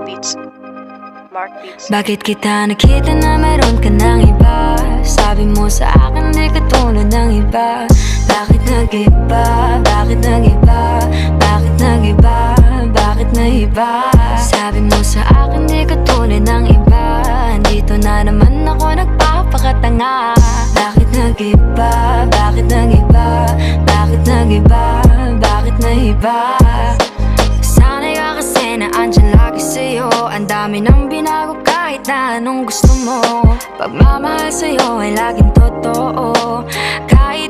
Beats. Mark Beats. Bakit kita nakita na meron ka ng iba? Sabi mo sa akin di ka tulad ng iba. Bakit nag-iba? Bakit nag-iba? Bakit nag-iba? Bakit nag-iba? Sabi mo sa akin di ka tulad ng iba. Dito na naman ako nagpapakatanga. Bakit nag-iba? Bakit nag-iba? Bakit nag-iba? Bakit nag-iba? Sanay ka kasi na andyan lagi sa'yo. Ang dami nang binago kahit na anong gusto mo. Pagmamahal sa'yo ay laging totoo. Kahit